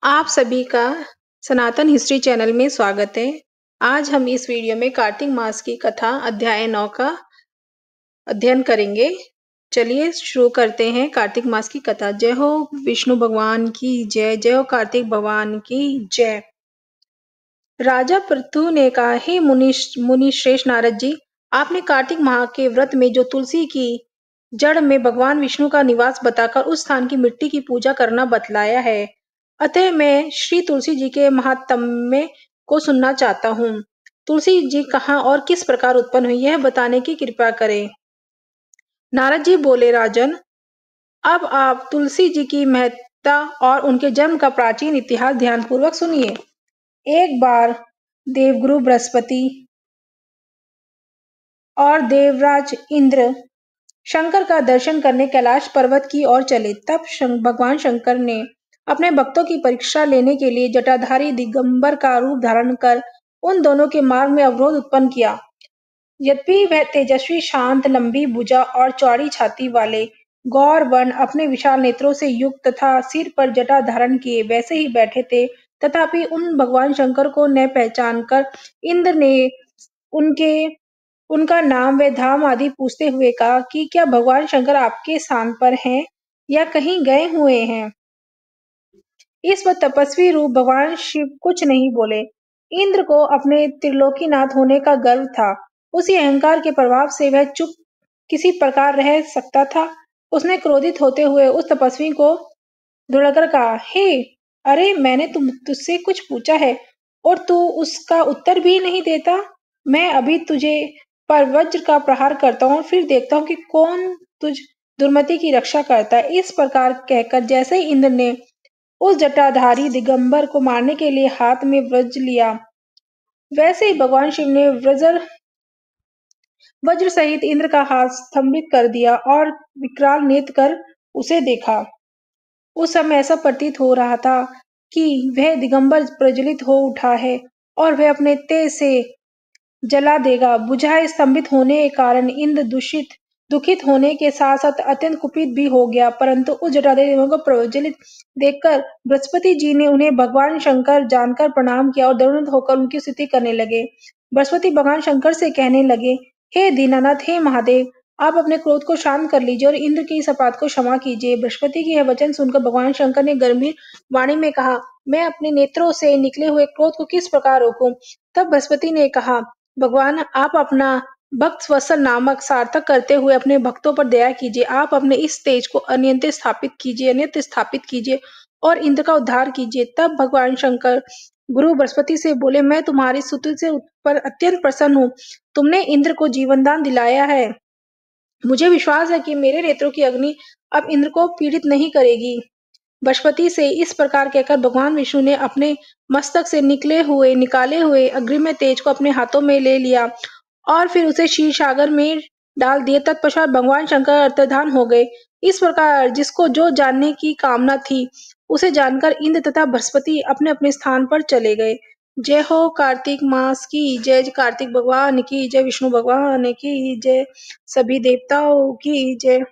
आप सभी का सनातन हिस्ट्री चैनल में स्वागत है। आज हम इस वीडियो में कार्तिक मास की कथा अध्याय 9 का अध्ययन करेंगे। चलिए शुरू करते हैं कार्तिक मास की कथा। जय हो विष्णु भगवान की जय, जय हो कार्तिक भगवान की जय। राजा पृथु ने कहा, हे मुनि श्रेष्ठ नारद जी, आपने कार्तिक माह के व्रत में जो तुलसी की जड़ में भगवान विष्णु का निवास बताकर उस स्थान की मिट्टी की पूजा करना बतलाया है। अतः मैं श्री तुलसी जी के महात्म्य को सुनना चाहता हूँ। तुलसी जी कहाँ और किस प्रकार उत्पन्न हुई, यह बताने की कृपा करें। नारद जी बोले, राजन, अब आप तुलसी जी की महत्ता और उनके जन्म का प्राचीन इतिहास ध्यानपूर्वक सुनिए। एक बार देवगुरु बृहस्पति और देवराज इंद्र शंकर का दर्शन करने कैलाश पर्वत की ओर चले। तब भगवान शंकर ने अपने भक्तों की परीक्षा लेने के लिए जटाधारी दिगंबर का रूप धारण कर उन दोनों के मार्ग में अवरोध उत्पन्न किया। यद्यपि वह तेजस्वी, शांत, लंबी भुजा और चौड़ी छाती वाले गौर वर्ण अपने विशाल नेत्रों से युक्त तथा सिर पर जटा धारण किए वैसे ही बैठे थे, तथापि उन भगवान शंकर को न पहचान कर इंद्र ने उनका नाम व धाम आदि पूछते हुए कहा कि क्या भगवान शंकर आपके स्थान पर हैं या कहीं गए हुए हैं। इस पर तपस्वी रूप भगवान शिव कुछ नहीं बोले। इंद्र को अपने त्रिलोकीनाथ होने का गर्व था। उसी अहंकार के प्रभाव से वह चुप किसी प्रकार रह सकता था। उसने क्रोधित होते हुए उस तपस्वी को दौड़कर कहा, हे, अरे मैंने तुझसे कुछ पूछा है और तू उसका उत्तर भी नहीं देता। मैं अभी तुझे पर वज्र का प्रहार करता हूँ, फिर देखता हूँ कि कौन तुझ दुर्मति की रक्षा करता है। इस प्रकार कहकर जैसे ही इंद्र ने उस जटाधारी दिगंबर को मारने के लिए हाथ में वज्र लिया, वैसे ही भगवान शिव ने वज्र सहित इंद्र का हाथ स्तंभित कर दिया और विकराल नेत्र कर उसे देखा। उस समय ऐसा प्रतीत हो रहा था कि वह दिगंबर प्रज्वलित हो उठा है और वह अपने तेज से जला देगा। बुझाए स्तंभित होने के कारण इंद्र दुखित होने के साथ साथ अत्यंत कुपित भी हो गया, परंतु उस जटाधारी को प्रज्वलित देखकर बृहस्पति जी ने उन्हें भगवान शंकर जानकर प्रणाम किया और दंडवत होकर उनकी स्तुति करने लगे। बृहस्पति भगवान शंकर से कहने लगे, हे दीनानाथ, हे महादेव, आप अपने क्रोध को शांत कर लीजिए और इंद्र की इस अपराध को क्षमा कीजिए। बृहस्पति की यह वचन सुनकर भगवान शंकर ने गंभीर वाणी में कहा, मैं अपने नेत्रों से निकले हुए क्रोध को किस प्रकार रोकूं। तब बृहस्पति ने कहा, भगवान, आप अपना भक्त वत्सल नामक सार्थक करते हुए अपने भक्तों पर दया कीजिए। आप अपने इस तेज को अनियंत्रित स्थापित कीजिए और इंद्र का उद्धार कीजिए। तब भगवान शंकर गुरु बृहस्पति से बोले, मैं तुम्हारी स्तुति से पर अत्यंत प्रसन्न हूँ। तुमने इंद्र को जीवन दान दिलाया है। मुझे विश्वास है कि मेरे नेत्रों की अग्नि अब इंद्र को पीड़ित नहीं करेगी। बृहस्पति से इस प्रकार कहकर भगवान विष्णु ने अपने मस्तक से निकाले हुए अग्निमय तेज को अपने हाथों में ले लिया और फिर उसे क्षीर सागर में डाल दिए। तत्पश्चात भगवान शंकर अंतर्धान हो गए। इस प्रकार जिसको जो जानने की कामना थी, उसे जानकर इंद्र तथा बृहस्पति अपने अपने स्थान पर चले गए। जय हो कार्तिक मास की जय, कार्तिक भगवान की जय, विष्णु भगवान की जय, सभी देवताओं की जय।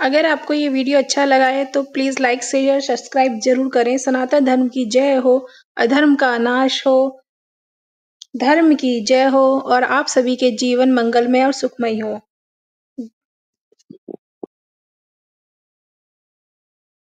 अगर आपको ये वीडियो अच्छा लगा है तो प्लीज लाइक, शेयर, सब्सक्राइब जरूर करें। सनातन धर्म की जय हो, अधर्म का नाश हो, धर्म की जय हो और आप सभी के जीवन मंगलमय और सुखमय हो।